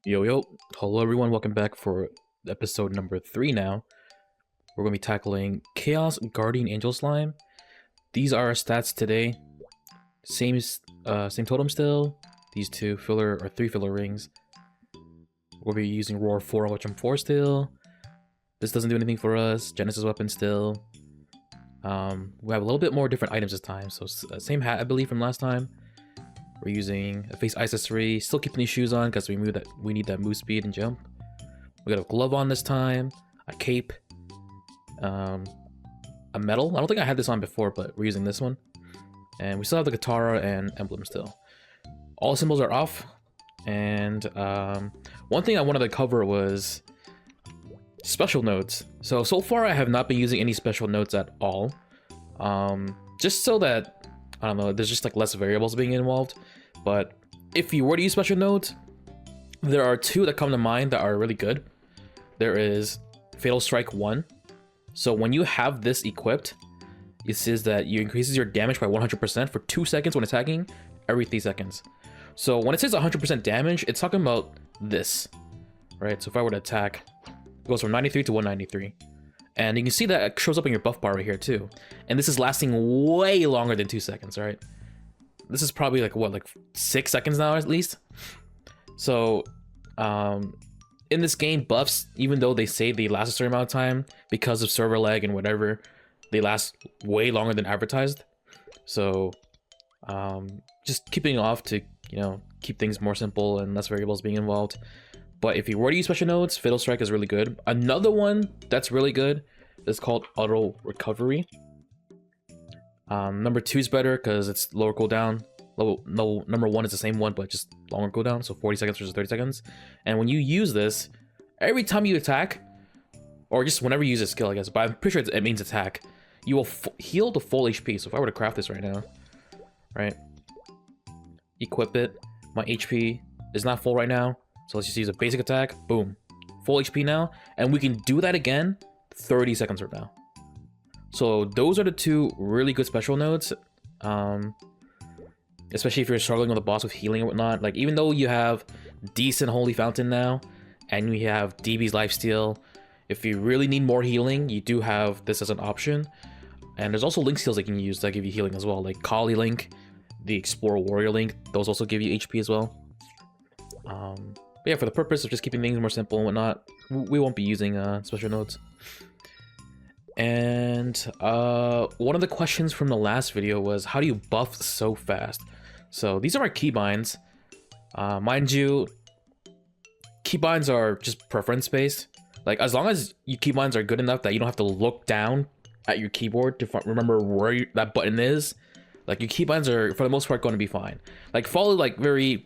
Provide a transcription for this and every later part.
Yo, yo. Hello, everyone. Welcome back for episode number 3 now. We're going to be tackling Chaos Guardian Angel Slime. These are our stats today. Same totem still. These three filler rings. We'll be using Roar 4 and Witcham 4 still. This doesn't do anything for us. Genesis weapon still. We have a little bit more different items this time. So same hat, I believe, from last time. We're using a face accessory, still keeping these shoes on because we need that move speed and jump. We got a glove on this time, a cape, a medal. I don't think I had this on before, but we're using this one. And we still have the Katara and emblem still. All symbols are off. And one thing I wanted to cover was special notes. So far I have not been using any special notes at all. Just so that, I don't know, there's just like less variables being involved. But if you were to use special notes, there are two that come to mind that are really good. There is Fatal Strike 1. So when you have this equipped, it says that you increases your damage by 100% for 2 seconds when attacking every 3 seconds. So when it says 100% damage, it's talking about this, right? So if I were to attack, it goes from 93 to 193. And you can see that it shows up in your buff bar right here too. And this is lasting way longer than 2 seconds, right? This is probably like, what, like 6 seconds now at least? So, in this game, buffs, even though they say they last a certain amount of time, because of server lag and whatever, they last way longer than advertised. So, just keeping it off to, keep things more simple and less variables being involved. But if you were to use special notes, Fatal Strike is really good. Another one that's really good is called Auto Recovery. Number 2 is better because it's lower cooldown. Number 1 is the same one, but just longer cooldown, so 40 seconds versus 30 seconds. And when you use this, every time you attack, or just whenever you use a skill, I guess, but I'm pretty sure it means attack, you will heal to full HP. So if I were to craft this right now, right, equip it, my HP is not full right now. So let's just use a basic attack. Boom. Full HP now. And we can do that again 30 seconds from now. So those are the two really good special notes. Especially if you're struggling with a boss with healing and whatnot. Like, even though you have decent Holy Fountain now, and you have DB's Lifesteal, if you really need more healing, you do have this as an option. And there's also link skills that you can use that give you healing as well. Like Kali Link, the Explorer Warrior Link, those also give you HP as well. But yeah, for the purpose of just keeping things more simple and whatnot, we won't be using special notes. And one of the questions from the last video was, how do you buff so fast? So these are my keybinds. Mind you, keybinds are just preference based. Like, as long as your keybinds are good enough that you don't have to look down at your keyboard to remember where that button is, like, your keybinds are for the most part going to be fine. Like, follow like very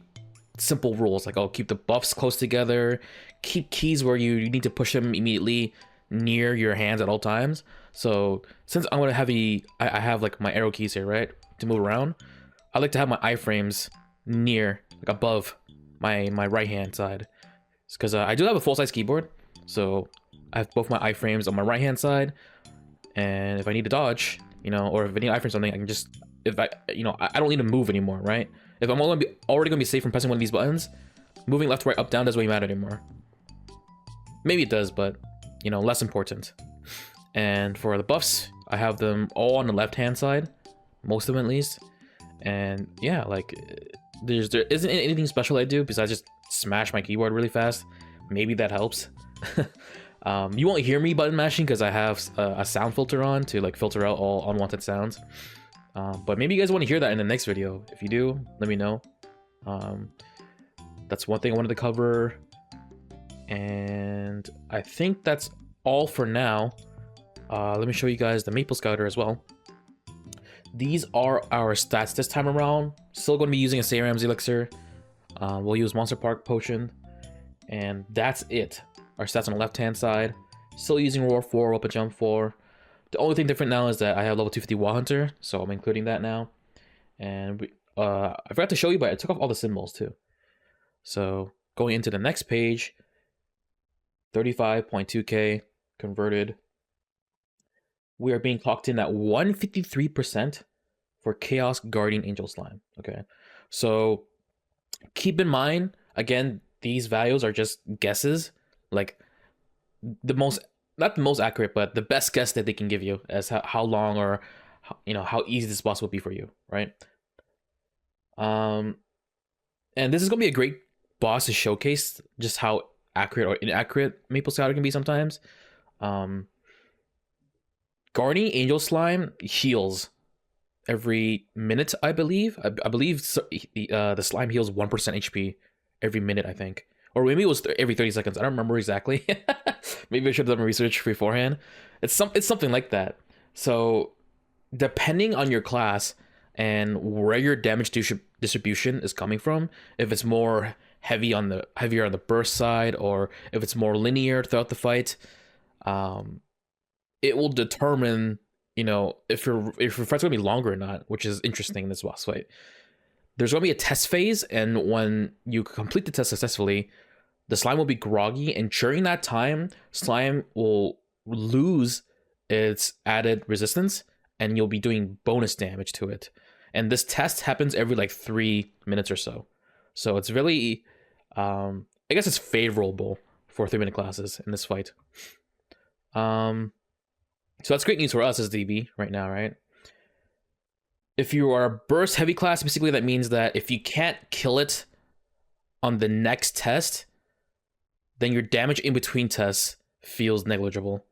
simple rules, like, oh, keep the buffs close together, keep keys where you need to push them immediately near your hands at all times. So since I'm gonna have I have like my arrow keys here, right, to move around, I like to have my iframes near, like, above my right hand side, because I do have a full-size keyboard, so I have both my iframes on my right hand side, and if I need to dodge, or if I need to iframe something, I can just, if I don't need to move anymore, right? If I'm already gonna be safe from pressing one of these buttons, moving left, right, up, down doesn't really matter anymore. Maybe it does, but less important. And for the buffs, I have them all on the left hand side, most of them at least. And yeah, like, there isn't anything special I do besides just smash my keyboard really fast. Maybe that helps. You won't hear me button mashing because I have a sound filter on to like filter out all unwanted sounds. But maybe you guys want to hear that in the next video. If you do, let me know. That's one thing I wanted to cover. And I think that's all for now. Let me show you guys the Maple Scouter as well. These are our stats this time around. Still going to be using a Sayram's Elixir. We'll use Monster Park Potion. And that's it. Our stats on the left hand side. Still using Roar 4, Weapon Jump 4. The only thing different now is that I have level 250 Wall Hunter, so I'm including that now. And I forgot to show you, but I took off all the symbols too. So going into the next page, 35.2k converted. We are being clocked in at 153% for Chaos Guardian Angel Slime. Okay, so keep in mind, again, these values are just guesses, like the most, not the most accurate, but the best guess that they can give you as how long or how easy this boss will be for you, right? And this is gonna be a great boss to showcase just how accurate or inaccurate Maple Scouter can be sometimes. Garny Angel Slime heals every minute, I believe. I believe the slime heals 1% HP every minute, I think. Or maybe it was every 30 seconds. I don't remember exactly. Maybe I should have done research beforehand. It's something like that. So depending on your class and where your damage distribution is coming from, if it's more heavier on the burst side, or if it's more linear throughout the fight, it will determine if your fight's gonna be longer or not, which is interesting in this boss fight. There's gonna be a test phase, and when you complete the test successfully, the slime will be groggy, and during that time, slime will lose its added resistance, and you'll be doing bonus damage to it. And this test happens every like 3 minutes or so. So it's really, I guess it's favorable for 3-minute classes in this fight. So that's great news for us as DB right now, right? If you are a burst heavy class, basically that means that if you can't kill it on the next test, then your damage in between tests feels negligible.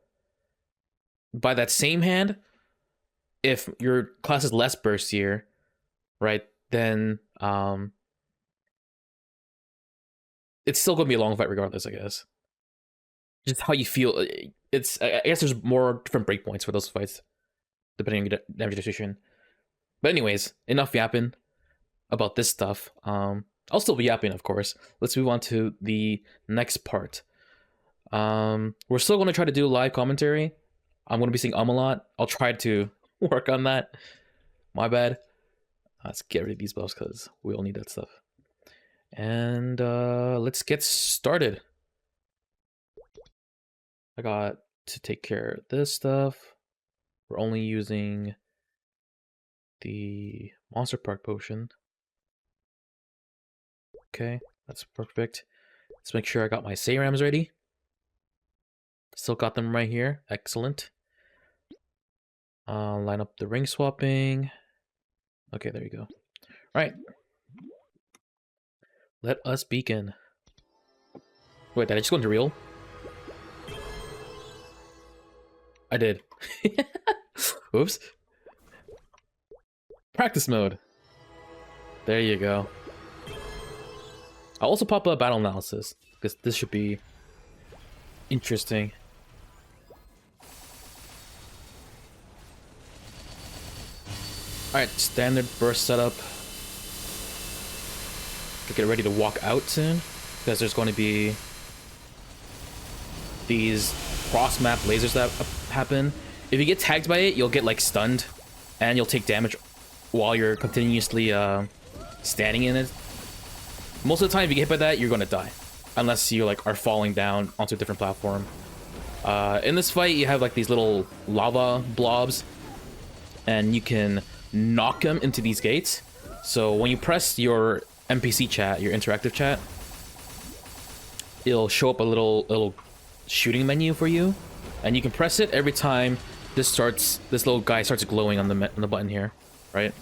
By that same hand, if your class is less burstier, right, then it's still going to be a long fight regardless, I guess. Just how you feel. I guess there's more different breakpoints for those fights, depending on your damage distribution. But anyways, enough yapping about this stuff. I'll still be yapping, of course. Let's move on to the next part. We're still going to try to do live commentary. I'm going to be saying a lot. I'll try to work on that. My bad. Let's get rid of these buffs because we all need that stuff. And let's get started. I got to take care of this stuff. We're only using the Monster Park potion. Okay, that's perfect. Let's make sure I got my Sayrams ready. Still got them right here. Excellent. Line up the ring swapping. Okay, there you go. All right. Let us begin. Wait, did I just go into real? I did. Oops. Practice mode. There you go. I'll also pop a battle analysis, because this should be interesting. Alright, standard burst setup. Get ready to walk out soon, because there's going to be these cross-map lasers that happen. If you get tagged by it, you'll get like stunned, and you'll take damage while you're continuously standing in it. Most of the time, if you get hit by that, you're gonna die, unless you like are falling down onto a different platform. In this fight, you have like these little lava blobs, and you can knock them into these gates. So when you press your NPC chat, your interactive chat, it'll show up a little shooting menu for you, and you can press it every time this little guy starts glowing on the button here, right?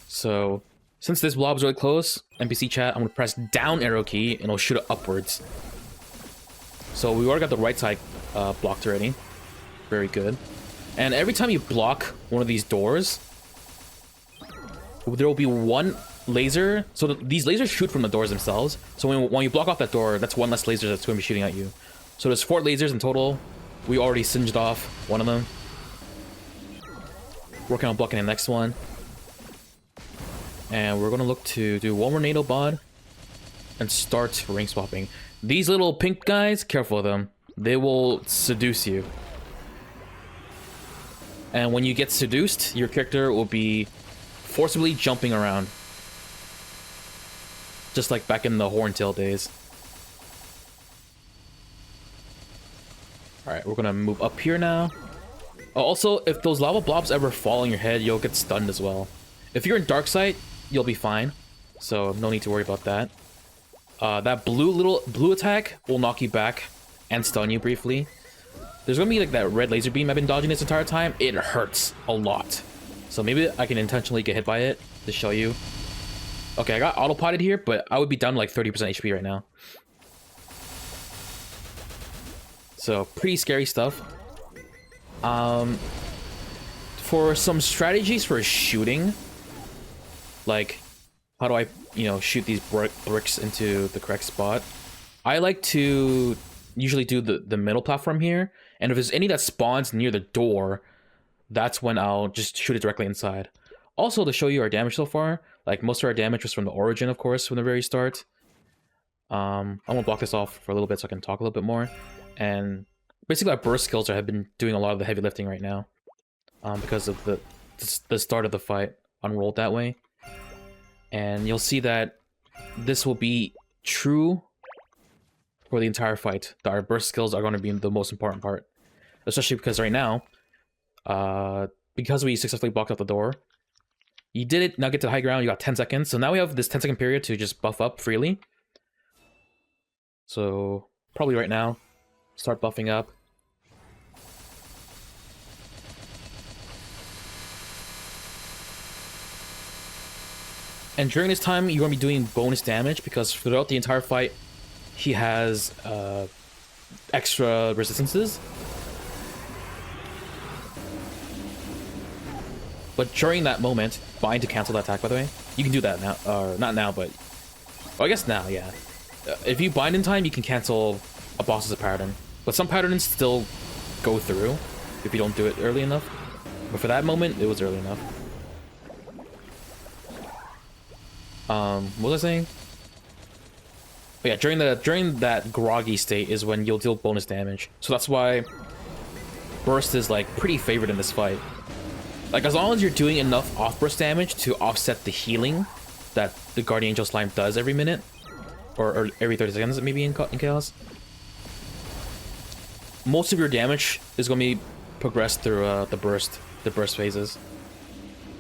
So since this blob's really close, NPC chat, I'm gonna press down arrow key and it'll shoot it upwards. So we already got the right side blocked already. Very good. And every time you block one of these doors, there will be one laser. So these lasers shoot from the doors themselves. So when you block off that door, that's one less laser that's going to be shooting at you. So there's 4 lasers in total. We already singed off one of them. Working on blocking the next one. And we're going to look to do one more NATO bod and start ring swapping. These little pink guys, careful of them. They will seduce you. And when you get seduced, your character will be forcibly jumping around. Just like back in the Horntail days. Alright, we're gonna move up here now. Also, if those lava blobs ever fall on your head, you'll get stunned as well. If you're in Dark Sight, you'll be fine. So, no need to worry about that. That blue attack will knock you back and stun you briefly. There's gonna be like that red laser beam I've been dodging this entire time. It hurts a lot. So maybe I can intentionally get hit by it to show you. Okay, I got autopotted here, but I would be down to like 30% HP right now. So pretty scary stuff. For some strategies for shooting, like how do I, shoot these bricks into the correct spot? I like to usually do the middle platform here, and if there's any that spawns near the door, that's when I'll just shoot it directly inside. Also, to show you our damage so far, like most of our damage was from the origin, of course, from the very start. I'm gonna block this off for a little bit so I can talk a little bit more. And basically our burst skills have been doing a lot of the heavy lifting right now. Because of the start of the fight unrolled that way. And you'll see that this will be true for the entire fight. That our burst skills are going to be the most important part. Especially because right now, because we successfully blocked out the door, you did it, now get to the high ground, you got 10 seconds. So now we have this 10-second period to just buff up freely. So probably right now, start buffing up. And during this time, you're going to be doing bonus damage because throughout the entire fight, he has extra resistances. But during that moment, bind to cancel that attack, by the way. You can do that now, or not now, but... Well, I guess now, yeah. If you bind in time, you can cancel a boss's pattern. But some patterns still go through if you don't do it early enough. But for that moment, it was early enough. What was I saying? But yeah, during that groggy state is when you'll deal bonus damage. So that's why burst is like pretty favored in this fight. Like as long as you're doing enough off burst damage to offset the healing that the Guardian Angel Slime does every minute, or every 30 seconds maybe in Chaos, most of your damage is going to be progressed through the burst phases.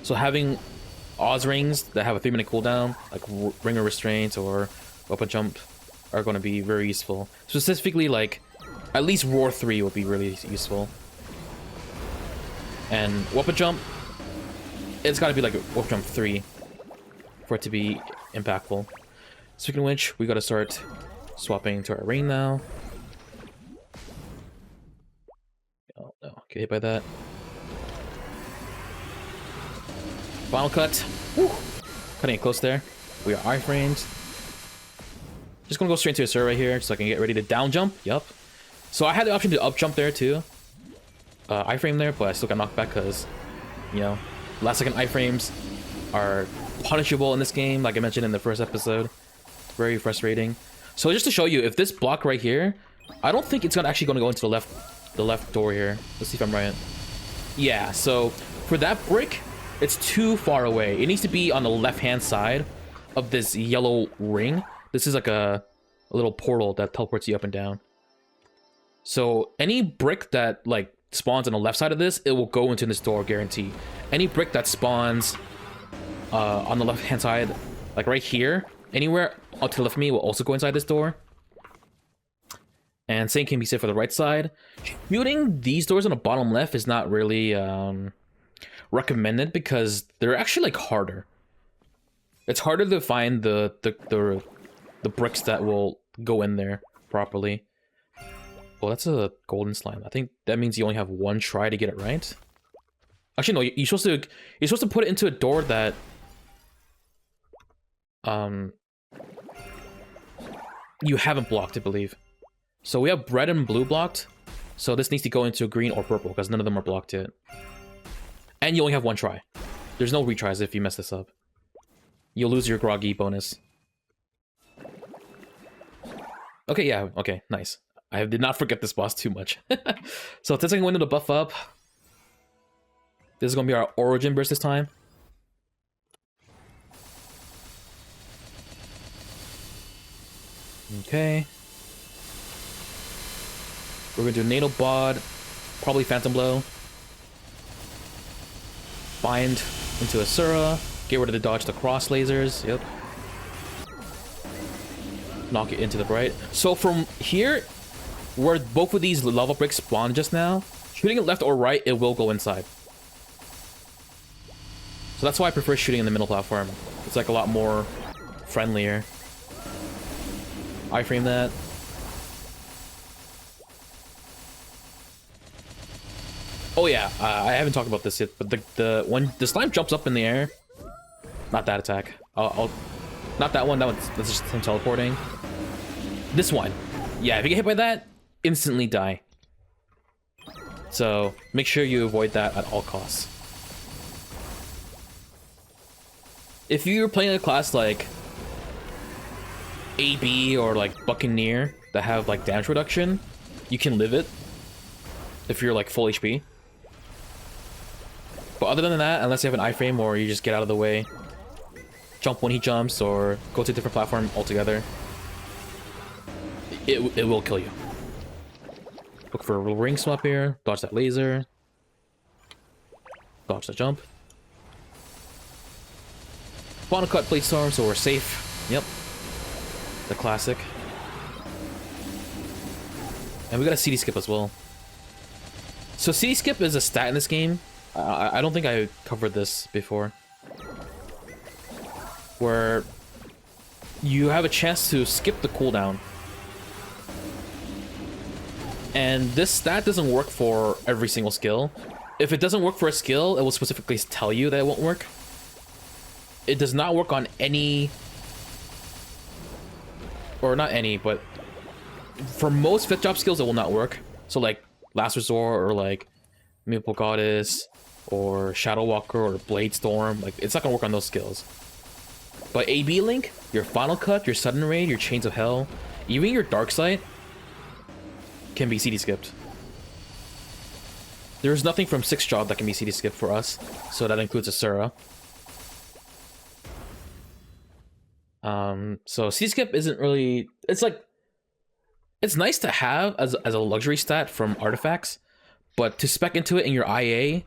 So having Oz rings that have a 3-minute cooldown, like Ring of Restraint or Weapon Jump, are going to be very useful. Specifically, like, at least Roar 3 would be really useful. And Weapon Jump, it's got to be like Weapon Jump 3 for it to be impactful. Speaking of which, we got to start swapping to our ring now. Oh no, get hit by that. Final cut. Woo. Cutting it close there. We are iframes. Just gonna go straight to a Sir right here so I can get ready to down jump. Yup. So I had the option to up jump there too. Iframe there, but I still got knocked back because, last second iframes are punishable in this game, like I mentioned in the first episode. Very frustrating. So just to show you, if this block right here, I don't think it's actually gonna go into the left door here. Let's see if I'm right. Yeah, so for that brick, it's too far away. It needs to be on the left-hand side of this yellow ring. This is like a little portal that teleports you up and down. So any brick that like spawns on the left side of this, it will go into this door, guaranteed. Any brick that spawns on the left-hand side, like right here, anywhere up to the left of me, will also go inside this door. And same can be said for the right side. Shooting these doors on the bottom left is not really recommended because they're actually like harder. It's harder to find the bricks that will go in there properly. Well, that's a golden slime. I think that means you only have one try to get it right. Actually, no. You're supposed to put it into a door that you haven't blocked, I believe. So we have red and blue blocked. So this needs to go into green or purple because none of them are blocked yet. And you only have one try. There's no retries if you mess this up. You'll lose your groggy bonus. Okay, yeah, okay, nice. I did not forget this boss too much. So 10-second window to buff up. This is going to be our origin burst this time. Okay. We're going to do Natal Bod, probably Phantom Blow. Bind into Asura. Get rid of the dodge to cross lasers. Yep. knock it into the right. So from here, where both of these lava bricks spawned just now, shooting it left or right, it will go inside. So that's why I prefer shooting in the middle platform. It's like a lot more friendlier. Iframe that. Oh yeah, I haven't talked about this yet, but when the slime jumps up in the air, not that attack. Not that one. That's just him teleporting. This one, yeah. If you get hit by that, instantly die. So make sure you avoid that at all costs. If you're playing a class like AB or like Buccaneer that have like damage reduction, you can live it if you're like full HP. But other than that, unless you have an iframe or you just get out of the way, jump when he jumps or go to a different platform altogether, it will kill you. Look for a little ring swap here, dodge that laser, dodge the jump. Final cut plate storm, so we're safe. Yep. The classic. And we got a CD skip as well. So CD skip is a stat in this game. I don't think I covered this before. Where you have a chance to skip the cooldown. And this stat doesn't work for every single skill. If it doesn't work for a skill, it will specifically tell you that it won't work. It does not work on any... Or not any, but... For most Fifth Drop skills, it will not work. So like Last Resort or like Maple Goddess or Shadow Walker or Blade Storm, like it's not gonna work on those skills. But AB Link, your Final Cut, your Sudden Raid, your Chains of Hell, even your Dark Sight can be CD skipped. There's nothing from 6th Job that can be CD skipped for us, so that includes Asura. So CD skip isn't really, it's like, it's nice to have as a luxury stat from artifacts, but to spec into it in your IA,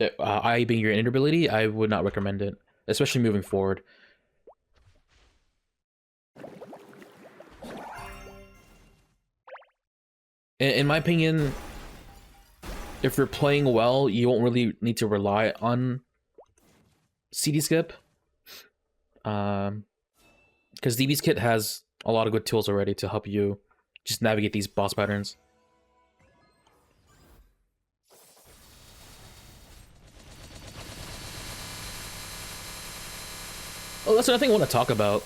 IA being your innate ability, I would not recommend it, especially moving forward. In my opinion, if you're playing well, you won't really need to rely on CD skip. Because DB's Kit has a lot of good tools already to help you just navigate these boss patterns. Well, that's another thing I want to talk about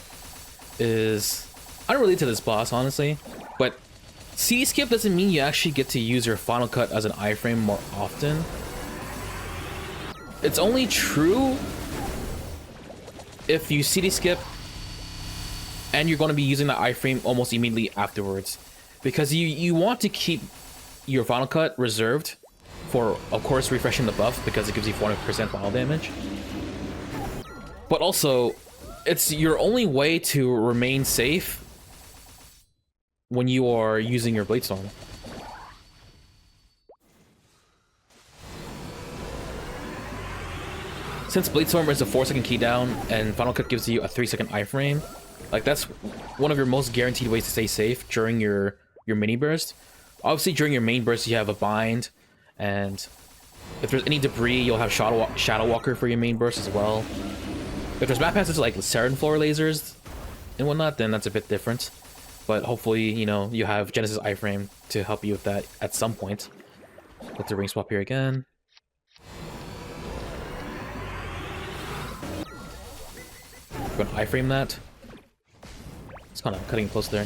is, I don't relate to this boss, honestly, but CD skip doesn't mean you actually get to use your Final Cut as an iframe more often. It's only true if you CD skip and you're going to be using the iframe almost immediately afterwards. Because you want to keep your Final Cut reserved for, of course, refreshing the buff, because it gives you 400% fall damage. But also, it's your only way to remain safe when you are using your Blade Storm. Since Blade Storm is a 4-second cooldown and Final Cut gives you a 3-second iframe, like that's one of your most guaranteed ways to stay safe during your mini burst. Obviously, during your main burst, you have a bind, and if there's any debris, you'll have Shadow Walker for your main burst as well. If there's map passes like Saren Floor lasers and whatnot, then that's a bit different. But hopefully, you know, you have Genesis iframe to help you with that at some point. Let the ring swap here again. Gonna iframe that. It's kind of cutting close there.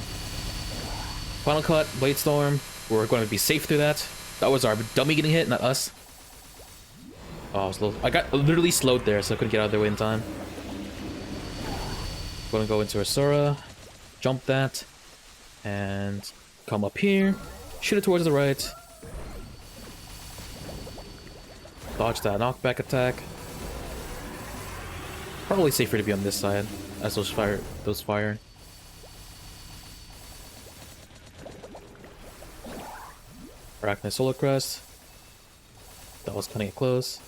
Final Cut, Blade Storm. We're going to be safe through that. That was our dummy getting hit, not us. Oh, slow. I got literally slowed there, so I couldn't get out of their way in time. Gonna go into Asura, jump that, and come up here, shoot it towards the right. Dodge that knockback attack. Probably safer to be on this side as those fire. Arachnid Solar Crest. That was cutting it close.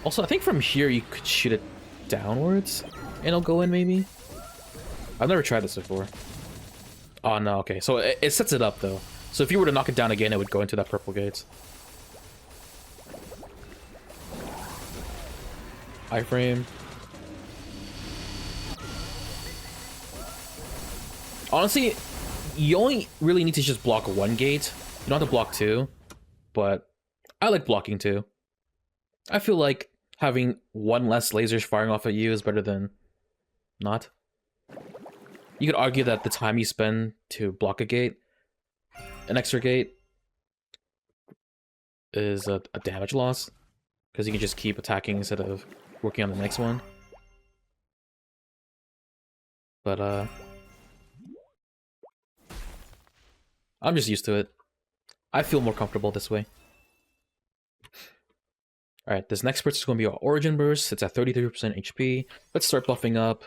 Also, I think from here you could shoot it downwards and it'll go in maybe. I've never tried this before. Oh, no, okay. So it sets it up, though. So if you were to knock it down again, it would go into that purple gate. Iframe. Honestly, you only really need to just block one gate. You don't have to block two. But I like blocking two. I feel like having one less lasers firing off at you is better than not. You could argue that the time you spend to block a gate, an extra gate, is a damage loss. Because you can just keep attacking instead of working on the next one. But, I'm just used to it. I feel more comfortable this way. Alright, this next burst is going to be our Origin Burst. It's at 33% HP. Let's start buffing up.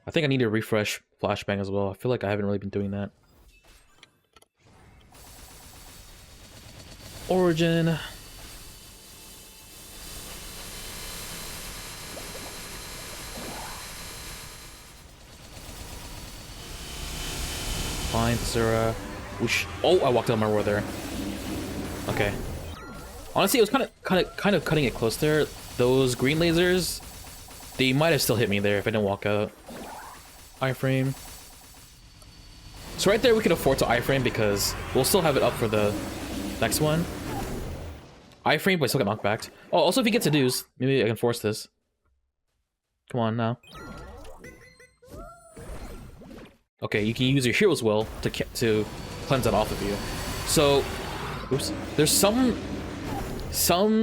I think I need to refresh Flashbang as well. I feel like I haven't really been doing that. Origin. Fine, Zera. Oh, I walked out my roar there. Okay. Honestly, it was kind of cutting it close there. Those green lasers, they might have still hit me there if I didn't walk out. Iframe. So right there, we can afford to iframe because we'll still have it up for the next one. Iframe, but I still get knocked back. Oh, also if he gets seduced, maybe I can force this. Come on now. Okay, you can use your Hero's Will to cleanse that off of you. So, oops. There's some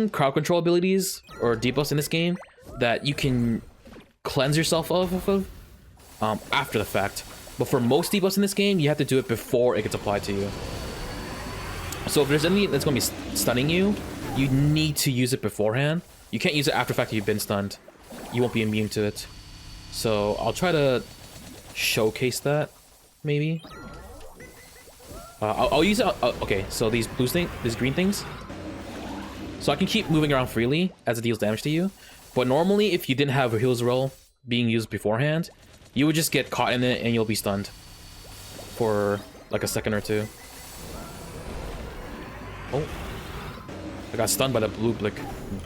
crowd control abilities or debuffs in this game that you can cleanse yourself of after the fact. But for most debuffs in this game, you have to do it before it gets applied to you. So if there's anything that's going to be stunning you, you need to use it beforehand. You can't use it after the fact that you've been stunned. You won't be immune to it. So I'll try to showcase that, maybe. I'll use it. Okay, so these these green things. So I can keep moving around freely as it deals damage to you. But normally, if you didn't have a Hero's Roll being used beforehand, you would just get caught in it and you'll be stunned for like a second or two. Oh, I got stunned by the blue blick.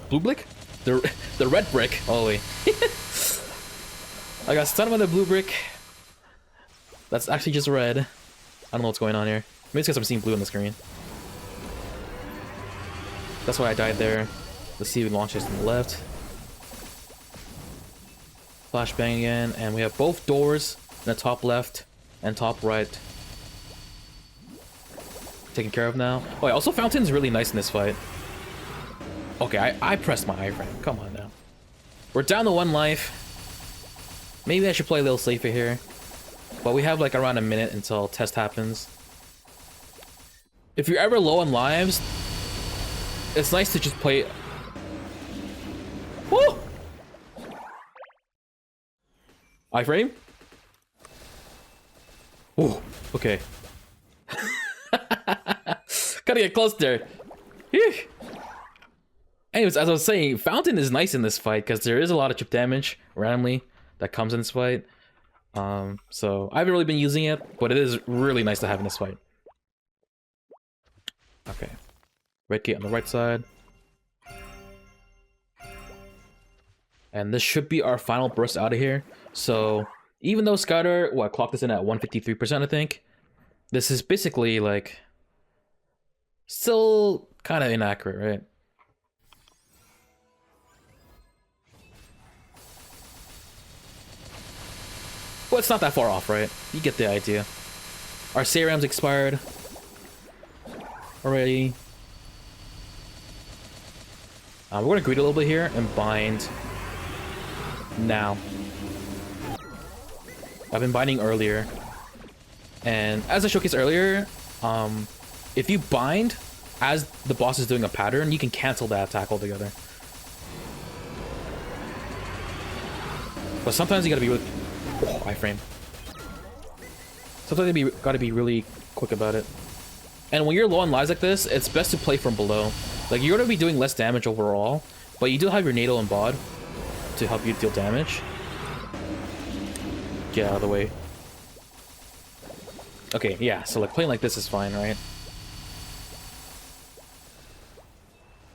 Blue blick? The red brick. Oh wait. I got stunned by the blue brick. That's actually just red. I don't know what's going on here. Maybe it's because I'm seeing blue on the screen. That's why I died there. Let's see if it launches from the left. Flashbang again, and we have both doors in the top left and top right taken care of now. Oh yeah, also Fountain's really nice in this fight. Okay, I pressed my iframe. Come on now. We're down to 1 life. Maybe I should play a little safer here. But we have like around a minute until test happens. If you're ever low on lives, it's nice to just play. Woo! Iframe? Oh, okay. Gotta get close there. Eesh. Anyways, as I was saying, Fountain is nice in this fight because there is a lot of chip damage randomly that comes in this fight. So I haven't really been using it, but it is really nice to have in this fight. Okay. Red gate on the right side. And this should be our final burst out of here. So even though Scouter, clocked this in at 153%, I think, this is basically like still kind of inaccurate, right? But it's not that far off, right? You get the idea. Our Seram's expired already. We're going to greed a little bit here and bind now. I've been binding earlier. And as I showcased earlier, if you bind as the boss is doing a pattern, you can cancel that attack altogether. But sometimes you gotta be really... Oh, iframe. Sometimes you gotta be really quick about it. And when you're low on lives like this, it's best to play from below. Like, you're gonna be doing less damage overall, but you do have your NATO and bod to help you deal damage. Get out of the way. Okay, yeah, so like playing like this is fine, right?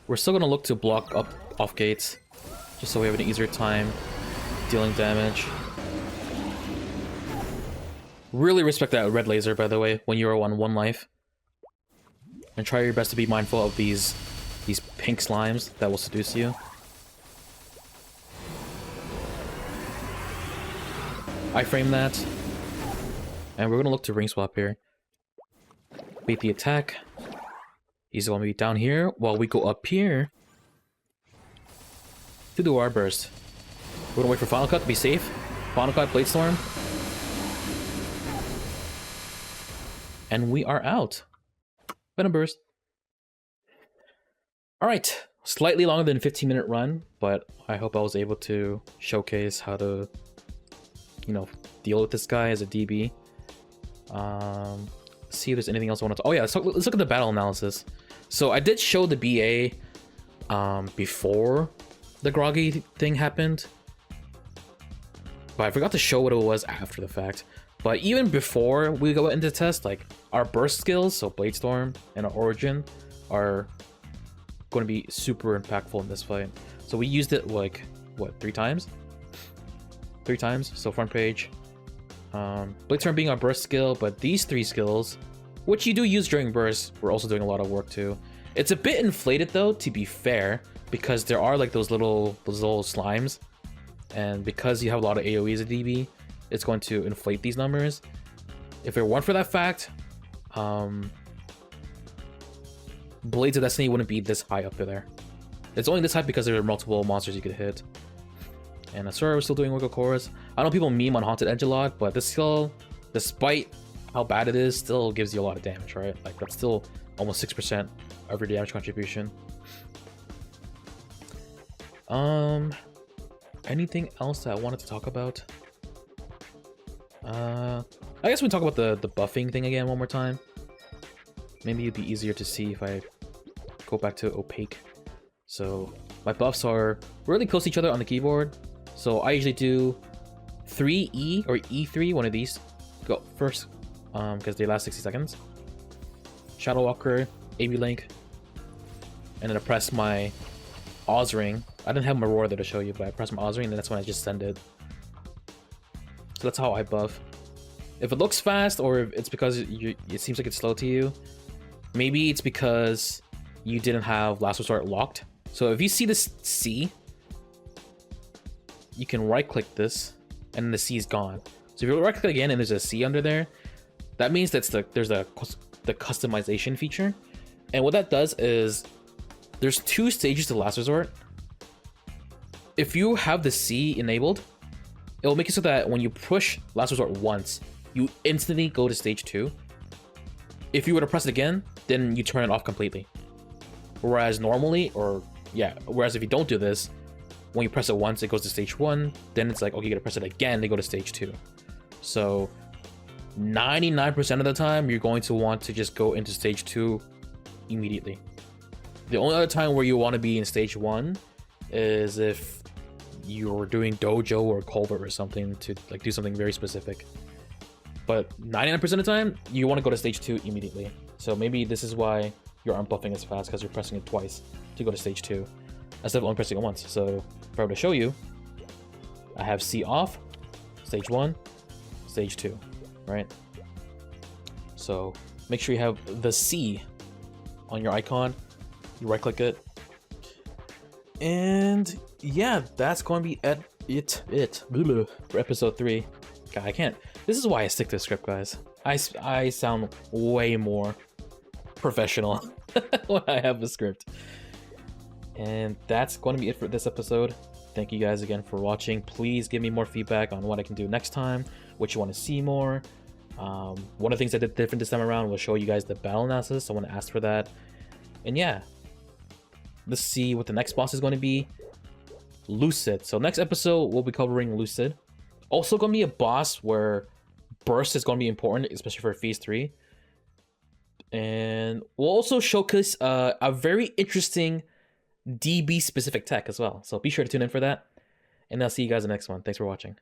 We're still gonna look to block up off gates, just so we have an easier time dealing damage. Really respect that red laser, by the way, when you are on 1 life. And try your best to be mindful of these pink slimes that will seduce you. I frame that. And we're gonna look to ring swap here. Beat the attack. He's gonna be down here while we go up here to do our burst. We're gonna wait for Final Cut to be safe. Final Cut, Blade Storm. And we are out. Venom Burst. Alright, slightly longer than a 15-minute run, but I hope I was able to showcase how to, you know, deal with this guy as a DB. See if there's anything else I want to... Oh yeah, let's look at the battle analysis. So I did show the BA before the Groggy thing happened, but I forgot to show what it was after the fact. But even before we go into test, like our burst skills, so Blade Storm and our Origin, are going to be super impactful in this fight. So we used it like, what, 3 times? 3 times, so front page. Blade Storm being our burst skill, but these 3 skills, which you do use during burst, we're also doing a lot of work too. It's a bit inflated though, to be fair, because there are like those little slimes, and because you have a lot of AoE as a DB, it's going to inflate these numbers. If it weren't for that fact, Blades of Destiny wouldn't be this high up there. It's only this high because there are multiple monsters you could hit. And Asura was still doing Wiggle Chorus. I know people meme on Haunted Edge a lot, but this skill, despite how bad it is, still gives you a lot of damage, right? Like, that's still almost 6% of your damage contribution. Anything else that I wanted to talk about? I guess we talk about the buffing thing again one more time. Maybe it'd be easier to see if I go back to opaque. So my buffs are really close to each other on the keyboard. So I usually do 3E or E3, one of these. Go first, because they last 60 seconds. Shadow Walker, AB Link, and then I press my Oz Ring. I didn't have my Roar there to show you, but I press my Oz Ring, and then that's when I just send it. So that's how I buff. If it looks fast, or if it's because it seems like it's slow to you, maybe it's because you didn't have Last Resort locked. So if you see this C, you can right-click this, and then the C is gone. So if you right-click again and there's a C under there, that means that's there's the customization feature. And what that does is there's 2 stages to Last Resort. If you have the C enabled, it will make it so that when you push Last Resort once, you instantly go to stage 2. If you were to press it again, then you turn it off completely. Whereas normally, whereas if you don't do this, when you press it once, it goes to stage 1. Then it's like, okay, you gotta press it again, they go to stage 2. So 99% of the time, you're going to want to just go into stage 2 immediately. The only other time where you want to be in stage 1 is if you're doing dojo or culvert or something to like do something very specific. But 99% of the time, you want to go to stage 2 immediately. So maybe this is why you aren't buffing as fast, because you're pressing it twice to go to stage 2 instead of only pressing it once. So if I were to show you, I have C off, stage 1, stage 2, right? So make sure you have the C on your icon. You right click it. And yeah, that's going to be it for episode 3. God, I can't. This is why I stick to the script, guys. I sound way more professional when I have a script. And that's going to be it for this episode. Thank you guys again for watching. Please give me more feedback on what I can do next time, what you want to see more. One of the things I did different this time around was show you guys the battle analysis. Someone asked for that. And yeah, let's see what the next boss is going to be. Lucid. So next episode, we'll be covering Lucid. Also going to be a boss where burst is going to be important, especially for phase 3. And we'll also showcase a very interesting DB specific tech as well. So be sure to tune in for that. And I'll see you guys in the next one. Thanks for watching.